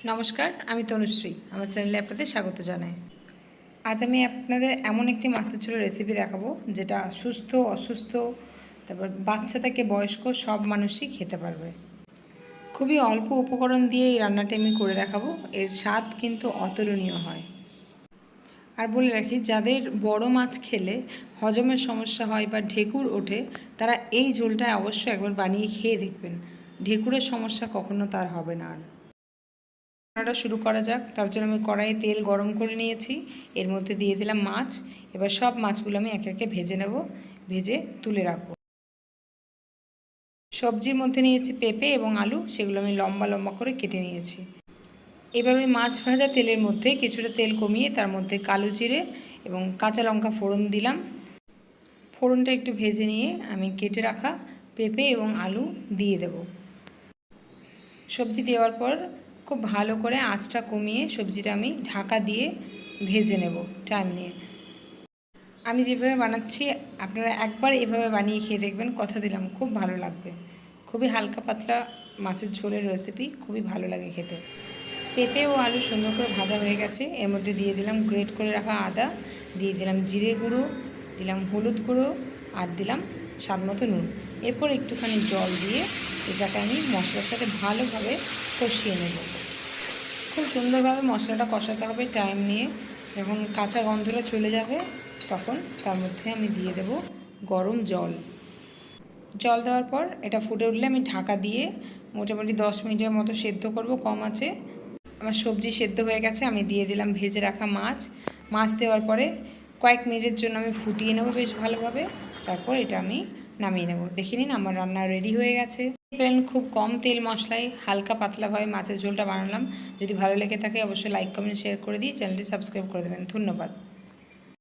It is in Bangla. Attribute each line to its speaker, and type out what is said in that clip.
Speaker 1: নমস্কার, আমি তনুশ্রী। আমার চ্যানেলে আপনাদের স্বাগত জানাই। আজ আমি আপনাদের এমন একটি মাছের ঝোলের রেসিপি দেখাবো যেটা সুস্থ, অসুস্থ, তারপর বাচ্চা থেকে বয়স্ক সব মানুষই খেতে পারবে। খুবই অল্প উপকরণ দিয়ে এই রান্নাটি আমি করে দেখাবো। এর স্বাদ কিন্তু অতুলনীয় হয়। আর বলে রাখি, যাদের বড় মাছ খেলে হজমের সমস্যা হয় বা ঢেকুর ওঠে, তারা এই ঝোলটা অবশ্যই একবার বানিয়ে খেয়ে দেখবেন। ঢেকুরের সমস্যা কখনো তার হবে না। আর রান্নাটা শুরু করা যাক। তার জন্য আমি কড়াইয়ে তেল গরম করে নিয়েছি, এর মধ্যে দিয়ে দিলাম মাছ। এবার সব মাছগুলো আমি একে একে ভেজে নেব, ভেজে তুলে রাখবো। সবজির মধ্যে নিয়েছি পেঁপে এবং আলু, সেগুলো আমি লম্বা লম্বা করে কেটে নিয়েছি। এবার ওই মাছ ভাজা তেলের মধ্যে কিছুটা তেল কমিয়ে তার মধ্যে কালো জিরে এবং কাঁচা লঙ্কা ফোড়ন দিলাম। ফোড়নটা একটু ভেজে নিয়ে আমি কেটে রাখা পেঁপে এবং আলু দিয়ে দেব। সবজি দেওয়ার পর খুব ভালো করে আঁচটা কমিয়ে সবজিটা আমি ঢাকা দিয়ে ভেজে নেব টাইম নিয়ে। আমি যেভাবে বানাচ্ছি আপনারা একবার এভাবে বানিয়ে খেয়ে দেখবেন, কথা দিলাম খুব ভালো লাগবে। খুবই হালকা পাতলা মাছের ঝোলের রেসিপি, খুবই ভালো লাগে খেতে। পেঁপে ও আলু সুন্দর করে ভাজা হয়ে গেছে। এর মধ্যে দিয়ে দিলাম গ্রেট করে রাখা আদা, দিয়ে দিলাম জিরে গুঁড়ো, দিলাম হলুদ গুঁড়ো, আর দিলাম স্বাদ মতো নুন। এরপর একটুখানি জল দিয়ে এটাকে আমি মশলার সাথে ভালোভাবে কষিয়ে নেব। খুব সুন্দরভাবে মশলাটা কষাতে হবে টাইম নিয়ে। যখন কাঁচা গন্ধটা চলে যাবে তখন তার মধ্যে আমি দিয়ে দেব গরম জল। জল দেওয়ার পর এটা ফুটে উঠলে আমি ঢাকা দিয়ে মোটামুটি 10 মিনিটের মতো সেদ্ধ করব কম আঁচে। আমার সবজি সেদ্ধ হয়ে গেছে, আমি দিয়ে দিলাম ভেজে রাখা মাছ। মাছ দেওয়ার পরে কয়েক মিনিটের জন্য আমি ফুটিয়ে নেব বেশ ভালোভাবে। তারপর এটা আমি নামিয়ে নেব। দেখে নিন আমার রান্না রেডি হয়ে গেছে। খুব কম তেল মশলায় হালকা পাতলাভাবে মাছের ঝোলটা বানালাম। যদি ভালো লেগে থাকে অবশ্যই লাইক কমেন্ট শেয়ার করে দিয়ে চ্যানেলটি সাবস্ক্রাইব করে দেবেন। ধন্যবাদ।